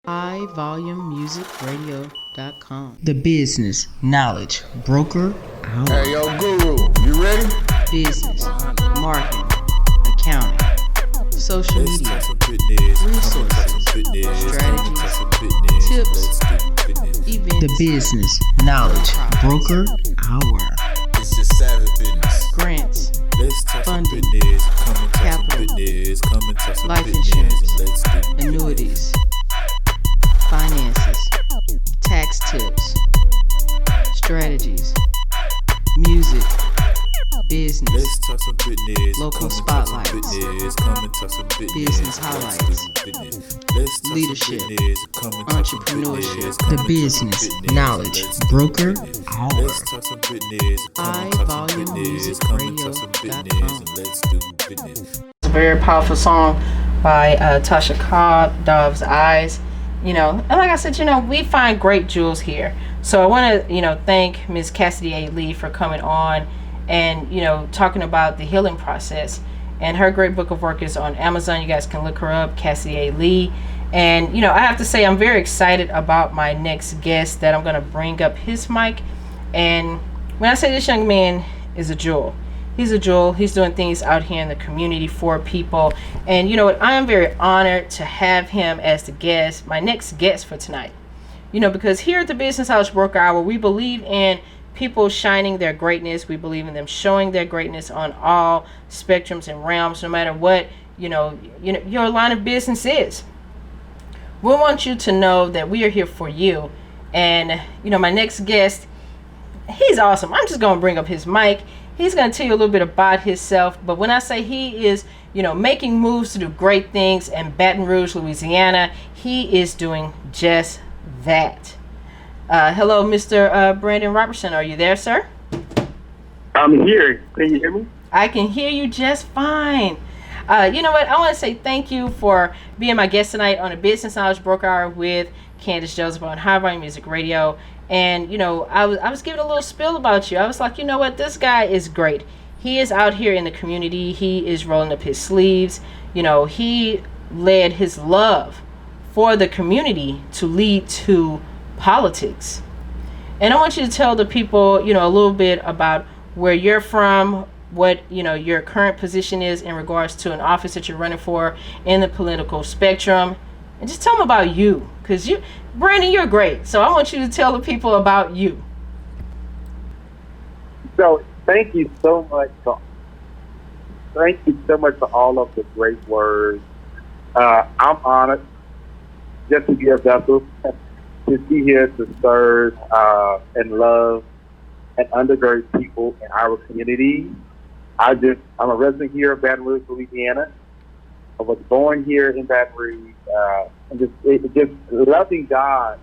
highvolumemusicradio.com. The Business Knowledge Broker Hour. Hey, yo, Guru, you ready? Business, marketing, accounting, social media, resources, strategies, tips, events. The Business Knowledge Broker Hour. It's just savage business. Grants, funding, capital, life insurance, annuities, finances, tax tips, strategies, music, business, local spotlights, business highlights, leadership, entrepreneurship. The Business Knowledge Broker Hour. highvolumemusicradio.com. It's a very powerful song by Tasha Cobb, Dove's Eyes. And like I said, we find great jewels here. So I want to, thank Ms. Cassidy A. Lee for coming on and, talking about the healing process. And her great book of work is on Amazon. You guys can look her up, Cassidy A. Lee. And, I have to say I'm very excited about my next guest that I'm going to bring up his mic. And when I say this young man is a jewel, he's a jewel. He's doing things out here in the community for people. And you know what? I am very honored to have him as the guest, my next guest for tonight. Because here at the Business House Broker Hour, we believe in people shining their greatness. We believe in them showing their greatness on all spectrums and realms, no matter what, your line of business is. We want you to know that we are here for you. And, my next guest, he's awesome. I'm just going to bring up his mic. He's going to tell you a little bit about himself. But when I say he is, making moves to do great things in Baton Rouge, Louisiana, he is doing just that. Hello, Mr. Brandon Robertson. Are you there, sir? I'm here. Can you hear me? I can hear you just fine. You know what? I want to say thank you for being my guest tonight on the Business Knowledge Broker Hour with Candace Joseph on High Volume Music Radio. And, I was giving a little spiel about you. I was like, what? This guy is great. He is out here in the community. He is rolling up his sleeves. He led his love for the community to lead to politics. And I want you to tell the people, a little bit about where you're from, what, your current position is in regards to an office that you're running for in the political spectrum. And just tell them about you. Because Brandon, you're great. So I want you to tell the people about you. So thank you so much for all of the great words. I'm honored just to be a vessel, to be here to serve and love and undergird people in our community. I'm a resident here of Baton Rouge, Louisiana. I was born here in Baton Rouge, and just loving God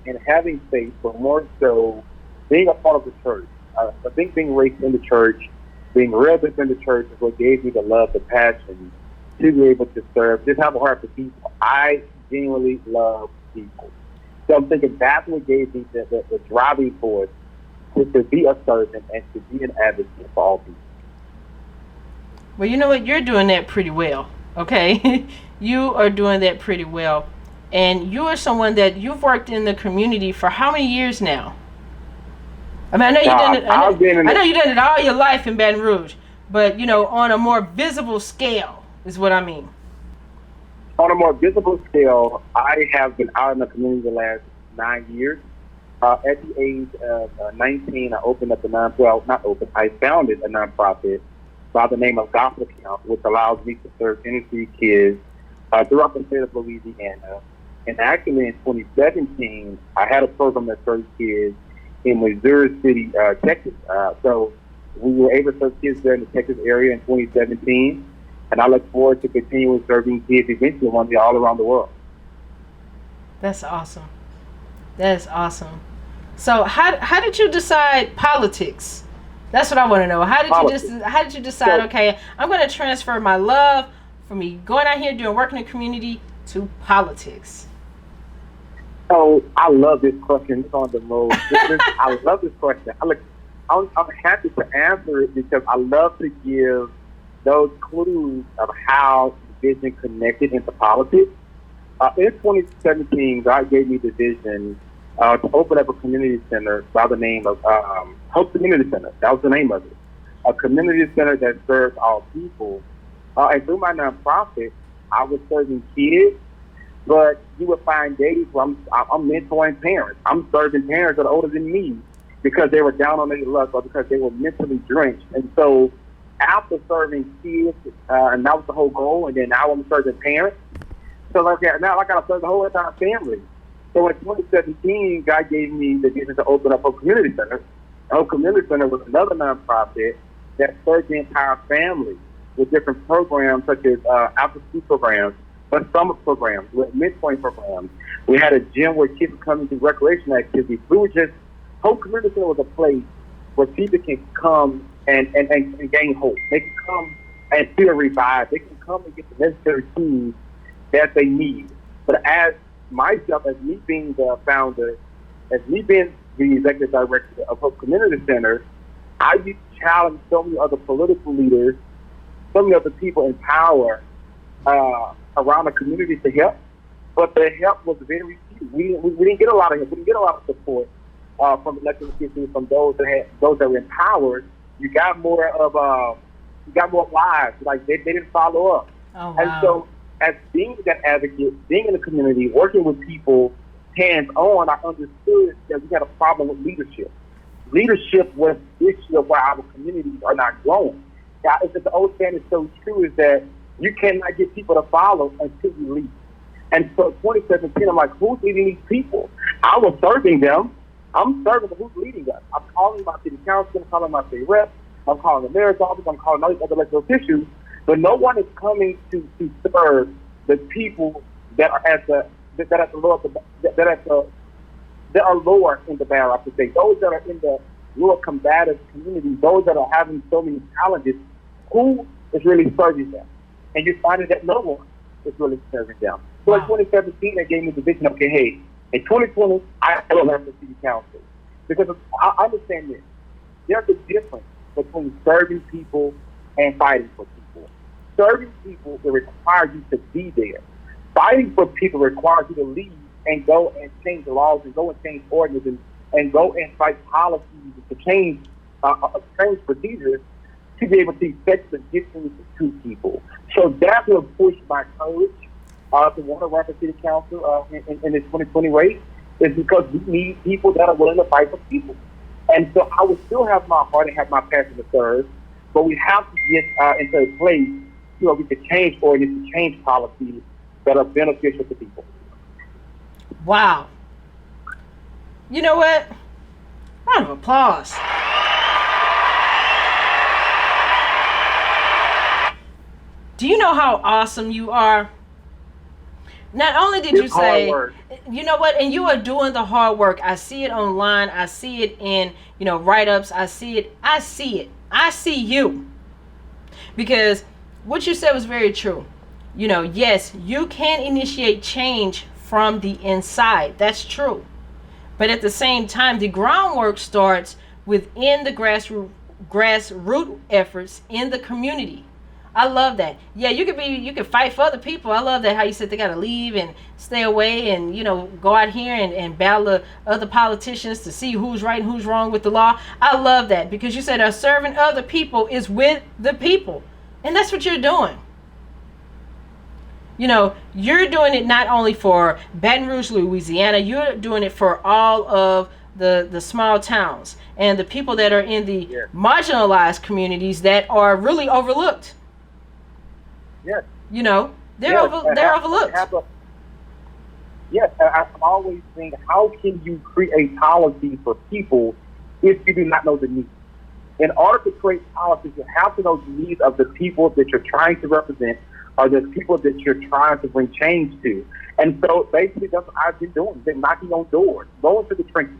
and having faith, but more so being a part of the church. I think being raised in the church, being raised in the church is what gave me the love, the passion to be able to serve, just have a heart for people. I genuinely love people. So I'm thinking that's what gave me the driving force to be a servant and to be an advocate for all people. Well, you know what? You're doing that pretty well. Okay, you are doing that pretty well, and you are someone that you've worked in the community for how many years now? I mean, I know you done it. I know you done it all your life in Baton Rouge, but on a more visible scale is what I mean. On a more visible scale, I have been out in the community the last 9 years. At the age of 19, I founded a nonprofit by the name of Gospel Camp, which allows me to serve inner city kids throughout the state of Louisiana. And actually in 2017, I had a program that served kids in Missouri City, Texas. So we were able to serve kids there in the Texas area in 2017. And I look forward to continuing serving kids eventually one day all around the world. That's awesome. That is awesome. So how did you decide politics? That's what I want to know. How did you decide? Okay, I'm going to transfer my love from me going out here doing work in the community to politics. Oh, I love this question. It's on the road. I love this question. I'm happy to answer it because I love to give those clues of how vision connected into politics. In 2017, God gave me the vision to open up a community center by the name of Hope Community Center. That was the name of it. A community center that serves all people. And through my nonprofit, I was serving kids, but you would find days where I'm mentoring parents. I'm serving parents that are older than me because they were down on their luck or because they were mentally drenched. And so after serving kids, and that was the whole goal, and then now I'm serving parents. So now I got to serve the whole entire family. So in 2017, God gave me the vision to open up a community center. Hope Community Center was another nonprofit that served the entire family with different programs such as after-school programs, but summer programs, with mentoring programs. We had a gym where kids would come and do recreational activities. Hope Community Center was a place where people can come and gain hope. They can come and feel revived. They can come and get the necessary tools that they need. But as myself, as me being the founder, as me being the executive director of Hope Community Center, I used to challenge so many other political leaders, so many other people in power around the community to help. But the help was very few. We didn't get a lot of help. We didn't get a lot of support from elected officials, from those that were empowered. You got more lives. Like they didn't follow up. Oh, wow. And so, as being that advocate, being in the community, working with people hands-on, I understood that we had a problem with leadership. Leadership was the issue of why our communities are not growing. Now, the old saying is so true, is that you cannot get people to follow until you lead. And so 2017, I'm like, who's leading these people? I was serving them. I'm serving them. Who's leading us? I'm calling my city council, I'm calling my state rep, I'm calling the mayor's office, I'm calling all these other elected officials, but no one is coming to serve the people that are that are lower in the barrel, I should say. Those that are in the lower combative communities, those that are having so many challenges, who is really serving them? And you're finding that no one is really serving them. So in 2017, they gave me the vision, okay, hey, in 2020, I will learn the city council. Because I understand this. There's a difference between serving people and fighting for people. Serving people, it requires you to be there. Fighting for people requires you to lead and go and change the laws and go and change ordinances and go and fight policies to change procedures to be able to effectively get things to people. So that's what pushed my courage to want to run for city council in this 2020 race, is because we need people that are willing to fight for people. And so I would still have my heart and have my passion to serve, but we have to get into a place where we can change ordinances, change policies that are beneficial to people. Wow. You know what? Round of applause. Do you know how awesome you are? Not only did you say, you know what, and you are doing the hard work. I see it online. I see it in, write-ups. I see it. I see you. Because what you said was very true. Yes, you can initiate change from the inside. That's true. But at the same time, the groundwork starts within the grassroots efforts in the community. I love that. Yeah, you can fight for other people. I love that, how you said they got to leave and stay away and, go out here and battle other politicians to see who's right and who's wrong with the law. I love that, because you said serving other people is with the people. And that's what you're doing. You're doing it not only for Baton Rouge, Louisiana, you're doing it for all of the small towns and the people that are in the marginalized communities that are really overlooked. Yes. They're overlooked. Yes, I always think, how can you create policy for people if you do not know the needs? In order to create policies, you have to know the needs of the people that you're trying to represent, or the people that you're trying to bring change to. And so basically that's what I've been doing. Been knocking on doors, going to the trenches,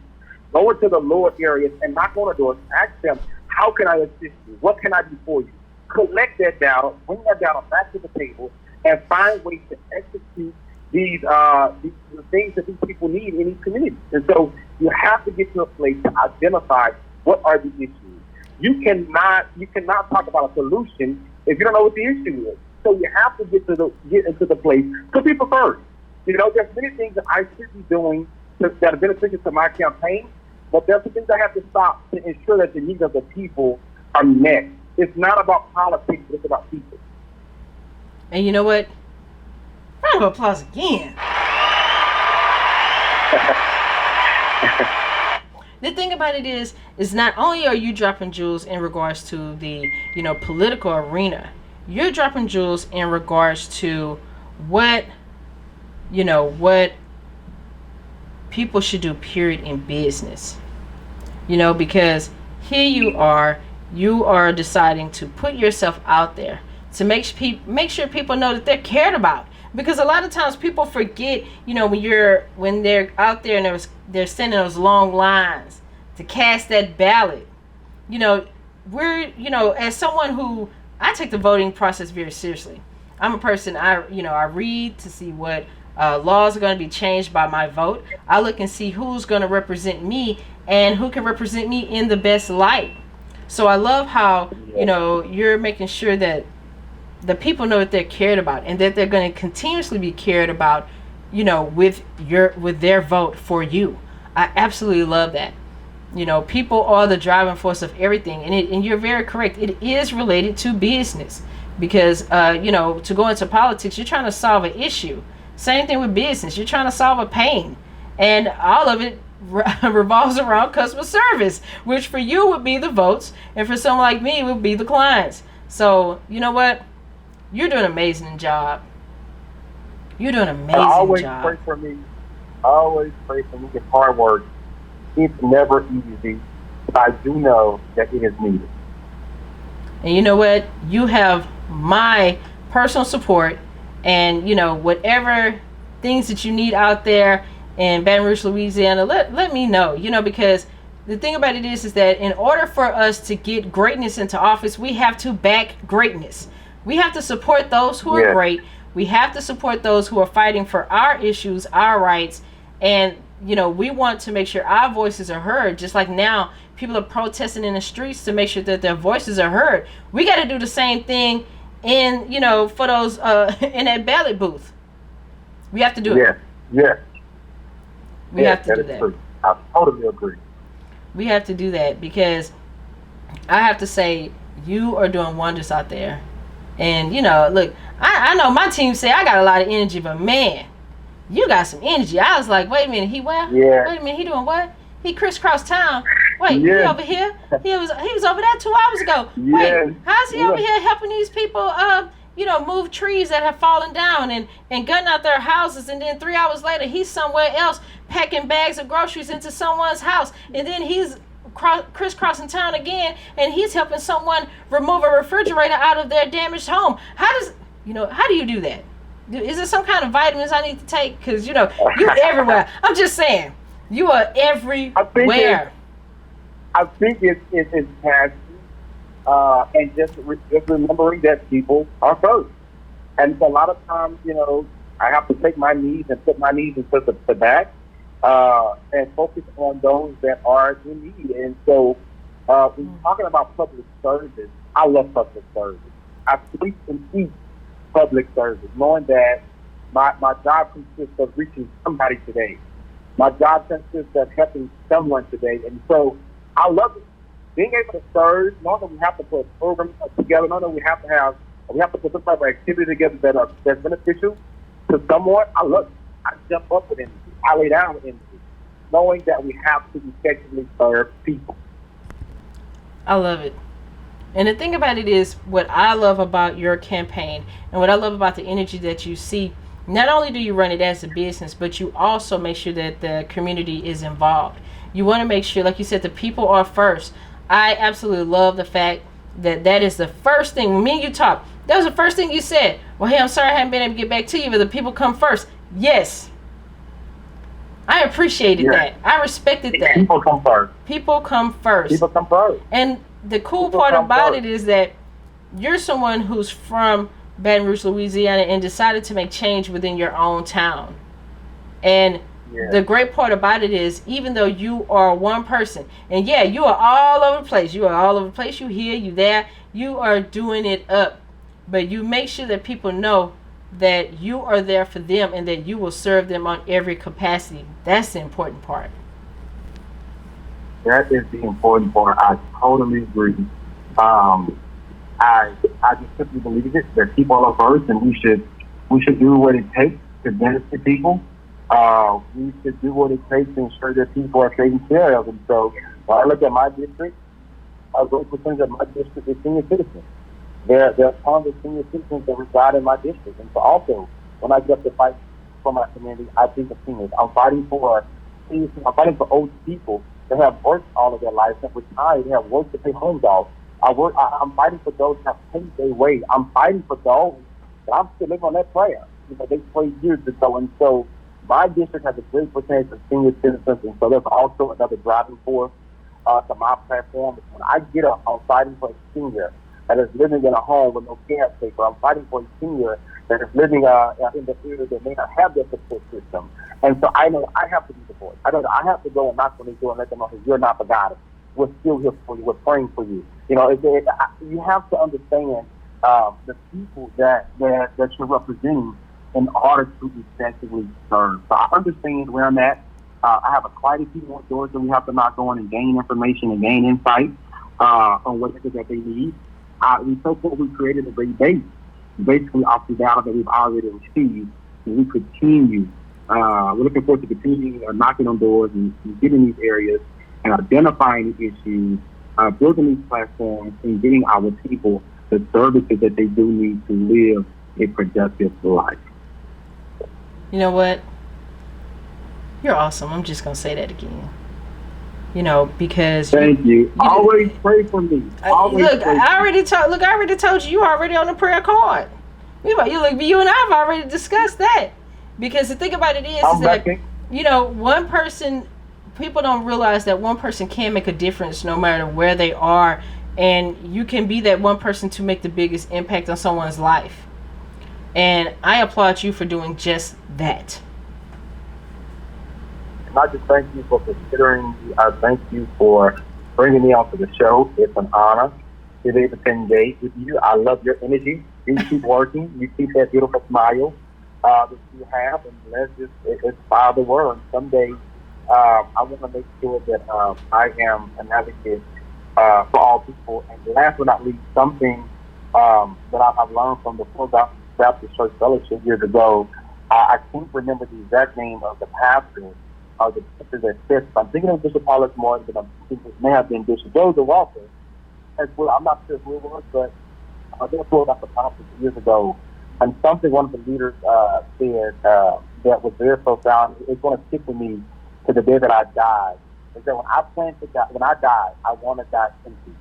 going to the lower areas and knock on the doors, ask them, how can I assist you? What can I do for you? Collect that data, bring that data back to the table, and find ways to execute these things that these people need in these communities. And so you have to get to a place to identify what are the issues. You cannot talk about a solution if you don't know what the issue is. So you have to get into the place, put people first. There's many things that I should be doing that are beneficial to my campaign, but there's some things I have to stop to ensure that the needs of the people are met. It's not about politics, it's about people. And you know what? Round of applause again. The thing about it is not only are you dropping jewels in regards to the, political arena, you're dropping jewels in regards to what people should do, period, in business. Because here you are deciding to put yourself out there to make sure people know that they're cared about. Because a lot of times people forget, when they're out there and they're sending those long lines to cast that ballot. As someone who, I take the voting process very seriously. I'm a person, I read to see what laws are going to be changed by my vote. I look and see who's going to represent me and who can represent me in the best light. So I love how, you're making sure that the people know that they're cared about and that they're going to continuously be cared about, with their vote for you. I absolutely love that. People are the driving force of everything, and you're very correct. It is related to business because, to go into politics, you're trying to solve an issue. Same thing with business. You're trying to solve a pain, and all of it revolves around customer service, which for you would be the votes, and for someone like me would be the clients. So, you know what? You're doing an amazing job. You're doing an amazing job. Always pray for me. Always pray for me. It's hard work. It's never easy, but I do know that it is needed. And you know what? You have my personal support, and whatever things that you need out there in Baton Rouge, Louisiana, let me know. Because the thing about it is that in order for us to get greatness into office, we have to back greatness. We have to support those who are great. We have to support those who are fighting for our issues, our rights, and we want to make sure our voices are heard. Just like now, people are protesting in the streets to make sure that their voices are heard. We got to do the same thing in, for those in that ballot booth. We have to do it. Yeah. We have to do that. True. I totally agree. We have to do that because I have to say you are doing wonders out there. And look, I know my team say I got a lot of energy, but man, you got some energy. I was like, wait a minute, he where? Yeah. Wait a minute, he doing what? He crisscrossed town. Wait, he over here? He was over there 2 hours ago. Wait, how's he over here helping these people move trees that have fallen down and gutting out their houses, and then 3 hours later he's somewhere else packing bags of groceries into someone's house, and then he's crisscrossing town again, and he's helping someone remove a refrigerator out of their damaged home. How do you do that? Is there some kind of vitamins I need to take? Because you're everywhere. I'm just saying, you are everywhere. I think it's passion, and just remembering that people are first. And a lot of times, I have to take my knees and put my knees into the back, and focus on those that are in need. And so, when you're talking about public service, I love public service. I sleep and eat public service, knowing that my job consists of reaching somebody today. My job consists of helping someone today. And so I love it. Being able to serve, knowing that we have to put programs together, knowing that we have to put some type of activity together that's beneficial to someone. I love it. I jump up with energy. I lay down with energy, knowing that we have to effectively serve people. I love it. And the thing about it is, what I love about your campaign and what I love about the energy that you see, not only do you run it as a business, but you also make sure that the community is involved. You want to make sure, like you said, the people are first. I absolutely love the fact that is the first thing. When me and you talk, that was the first thing you said. Well, hey, I'm sorry I haven't been able to get back to you, but the people come first. Yes. I appreciated that. I respected that. People come first. People come first. People come first. And the cool part about it is that you're someone who's from Baton Rouge, Louisiana, and decided to make change within your own town. And the great part about it is, even though you are one person, and you are all over the place. You are all over the place. You here, you there. You are doing it up. But you make sure that people know that you are there for them and that you will serve them on every capacity. That's the important part. That is the important part. I totally agree. Um, I just simply believe it that people are first, and we should do what it takes to benefit people. We should do what it takes to ensure that people are taken care of. And so, when I look at my district, a great percentage of my district is senior citizens. There are tons of senior citizens that reside in my district. And so, also, when I get to fight for my community, I think of seniors. I'm fighting for seniors. I'm fighting for old people that have worked all of their lives, that retired, they have worked to pay homes off. I'm fighting for those that have paid their way. I'm fighting for those that I'm still living on that prayer. They prayed years ago. And so my district has a great percentage of senior citizens. And so there's also another driving force to my platform. When I get up, I'm fighting for a senior that is living in a home with no caretaker. I'm fighting for a senior that is living in the area that may not have their support system. And so I know I have to be the voice. I know that I have to go and knock on their door and let them know that you're not forgotten. We're still here for you. We're praying for you. You know, you have to understand the people that you're representing in order to effectively serve. So I understand where I'm at. I have quite a few more doors that we have to knock on and gain information and gain insight on what it is that they need. We created a great base, basically off the data that we've already received, and we continue. We're looking forward to continuing knocking on doors and getting these areas and identifying the issues, building these platforms, and getting our people the services that they do need to live a productive life. You know what? You're awesome. I'm just going to say that again. You know, because thank you. Always pray for me. I already told you. You're already on the prayer card. You and I have already discussed that. Because the thing about it is that, you know, one person, people don't realize that one person can make a difference no matter where they are. And you can be that one person to make the biggest impact on someone's life. And I applaud you for doing just that. And I just thank you for considering me. I thank you for bringing me onto the show. It's an honor to be able to engage with you. I love your energy. You keep working. You keep that beautiful smile that you have, and let's just inspire the world. Someday, I want to make sure that I am an advocate for all people. And last but not least, something that I've learned from the Full Baptist Church Fellowship years ago. I can't remember the exact name of the pastor or the pastor that said, I'm thinking of Bishop Paulus Morton, but I'm thinking it may have been Bishop Joseph Walker as well. I'm not sure who it was, but they were told about the pastor years ago. And something one of the leaders said that was very profound. It's going to stick with me to the day that I die. Is that when I plan to die, when I die, I want to die empty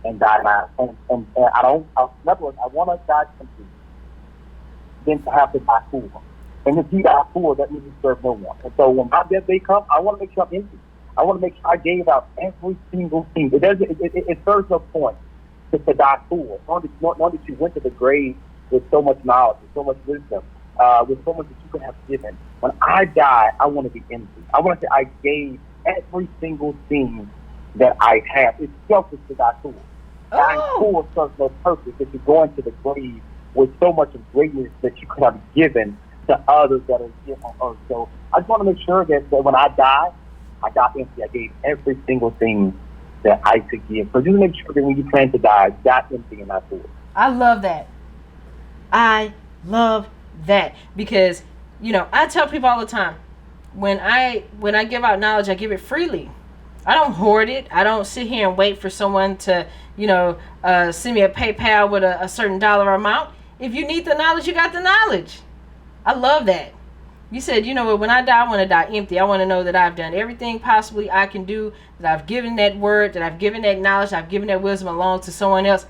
and die loud. And I don't. In other words, I want to die empty, then to have to die full. And if you die full, that means you serve no one. And so when my death day comes, I want to make sure I'm empty. I want to make sure I gave out every single thing. It serves no point to die full. Not that you went to the grave with so much knowledge, with so much wisdom, with so much that you could have given. When I die, I want to be empty. I want to say I gave every single thing that I have. It's selfish to die full. Dying full serves no purpose if you go into the grave with so much of greatness that you could have given to others that are here on earth. So I just want to make sure that when I die empty. I gave every single thing that I could give. So just make sure that when you plan to die empty and not full. I love that. I love that because, you know, I tell people all the time, when I give out knowledge, I give it freely. I don't hoard it. I don't sit here and wait for someone to, you know, send me a PayPal with a certain dollar amount. If you need the knowledge, you got the knowledge. I love that. You said, you know what, when I die, I want to die empty. I want to know that I've done everything possibly I can do, that I've given that word, that I've given that knowledge, I've given that wisdom along to someone else.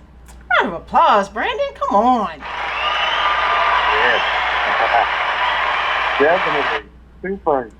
Round of applause, Brandon. Come on. Definitely. Super.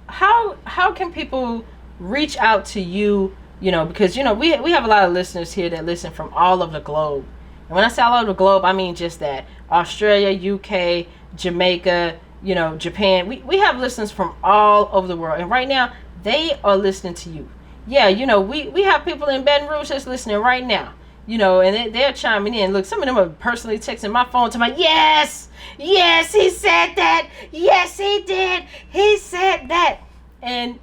How can people reach out to you, you know, because, you know, we have a lot of listeners here that listen from all over the globe. And when I say all over the globe, I mean just that. Australia, UK, Jamaica, you know, Japan. We have listeners from all over the world. And right now, they are listening to you. Yeah, you know, we have people in Baton Rouge that's listening right now. and they're chiming in. Look, some of them are personally texting my phone to my, yes, he said that. Yes, he did. He said that. And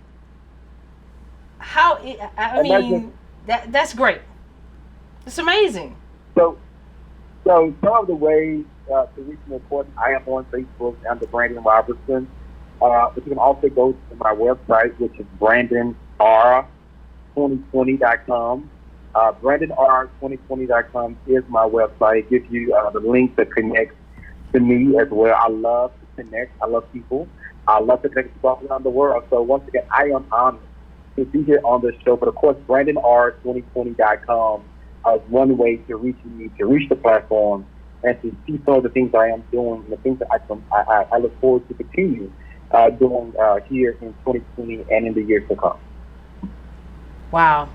that's great. It's amazing. So some of the ways to reach me, of course, I am on Facebook under Brandon Robertson. But you can also go to my website, which is BrandonR2020.com. BrandonR2020.com is my website. It gives you the link that connects to me as well. I love to connect. I love people. I love to connect people all around the world. So once again, I am honored to be here on this show. But of course, BrandonR2020.com is one way to reach me, to reach the platform, and to see some of the things I am doing and the things that I look forward to continue doing here in 2020 and in the years to come. Wow.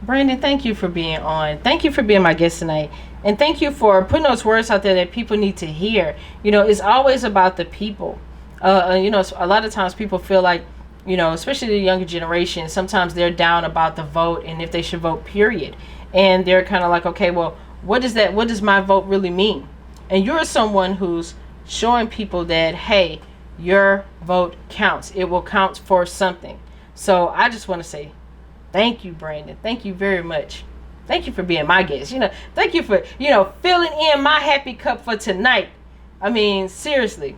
Brandon, thank you for being on. Thank you for being my guest tonight. And thank you for putting those words out there that people need to hear. It's always about the people. A lot of times people feel like, especially the younger generation, sometimes they're down about the vote and if they should vote, period. And they're kind of like, okay, well, what does my vote really mean? And you're someone who's showing people that, hey, your vote counts. It will count for something. So I just want to say thank you, Brandon. Thank you very much. Thank you for being my guest. Thank you for, filling in my happy cup for tonight. I mean, seriously.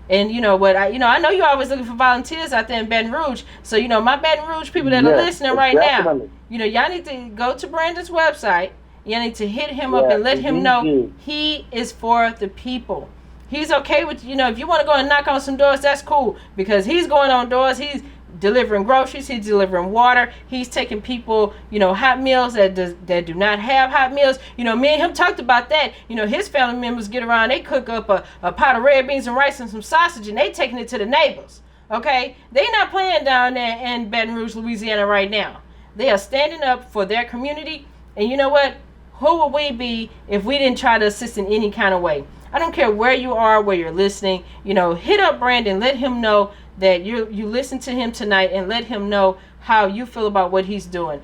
And I know you're always looking for volunteers out there in Baton Rouge. So, my Baton Rouge people that are listening right now, y'all need to go to Brandon's website. Y'all need to hit him up and let him know he is for the people. He's okay with, if you want to go and knock on some doors, that's cool. Because he's going on doors. He's delivering groceries. He's delivering water. He's taking people, hot meals that do not have hot meals. Me and him talked about that. His family members get around. They cook up a pot of red beans and rice and some sausage, and they taking it to the neighbors. Okay? They're not playing down there in Baton Rouge, Louisiana right now. They are standing up for their community. And you know what? Who would we be if we didn't try to assist in any kind of way? I don't care where you are, where you're listening. Hit up Brandon. Let him know that you listen to him tonight, and let him know how you feel about what he's doing.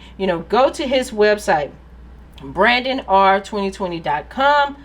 Go to his website, BrandonR2020.com.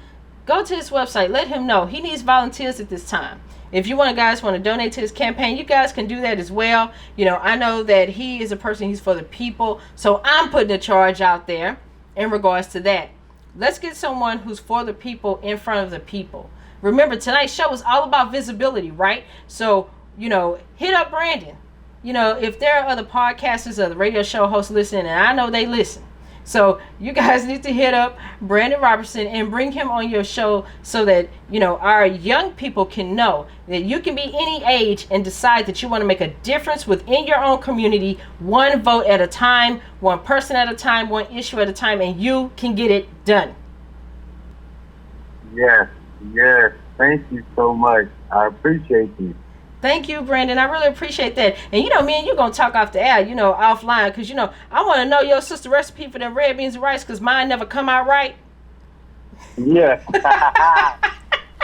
Go to his website. Let him know he needs volunteers at this time. If you guys want to donate to his campaign, you guys can do that as well. I know that he is a person, he's for the people. So I'm putting a charge out there in regards to that. Let's get someone who's for the people in front of the people. Remember, tonight's show is all about visibility, right? So, hit up Brandon. If there are other podcasters or the radio show hosts listening, and I know they listen. So you guys need to hit up Brandon Robertson and bring him on your show so that, our young people can know that you can be any age and decide that you want to make a difference within your own community, one vote at a time, one person at a time, one issue at a time, and you can get it done. Yes. Thank you so much. I appreciate you. Thank you, Brandon. I really appreciate that. And me and you going to talk off the air, offline, because, I want to know your sister recipe for them red beans and rice, because mine never come out right. Yes.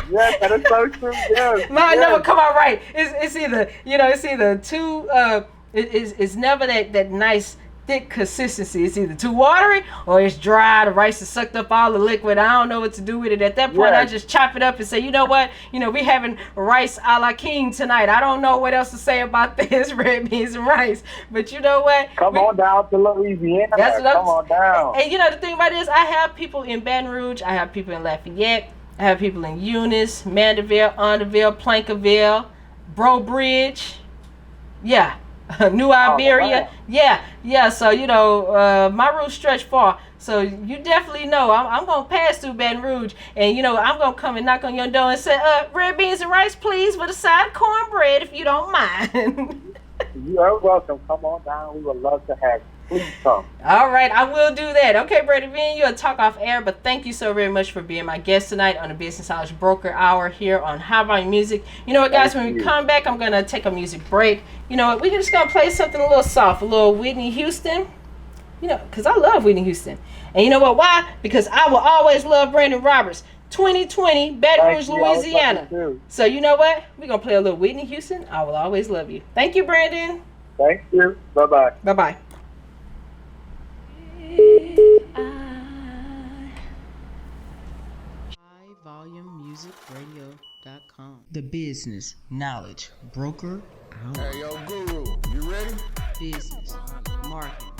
Yes, that is so true. Yes. Mine never come out right. It's either, too, it's never that nice, thick consistency. It's either too watery or it's dry. The rice has sucked up all the liquid. I don't know what to do with it. At that point, I just chop it up and say, you know what? We having rice a la king tonight. I don't know what else to say about this red beans and rice. But you know what? Come on down to Louisiana. Come on down. And the thing about it is, I have people in Baton Rouge. I have people in Lafayette. I have people in Eunice, Mandeville, Anderville, Plankeville, Bro Bridge. Yeah. New Iberia. Yeah. So, my roots stretch far. So you definitely know I'm going to pass through Baton Rouge. And, I'm going to come and knock on your door and say, red beans and rice, please, with a side of cornbread, if you don't mind. You are welcome. Come on down. We would love to have you. Please come. All right, I will do that. Okay, Brady, me and you'll talk off air, but thank you so very much for being my guest tonight on the Business Hours Broker Hour here on High Volume Music. You know what, guys, when we come back, I'm going to take a music break. You know what, we're just going to play something a little soft, a little Whitney Houston, because I love Whitney Houston. And you know what, why? Because I will always love Brandon Roberts. 2020, Baton Rouge, Louisiana. So you know what? We're going to play a little Whitney Houston. I will always love you. Thank you, Brandon. Thank you. Bye-bye. Bye-bye. businessmusicradio.com. The Business Knowledge Broker out. Hey, yo, Guru, you ready? Business, marketing,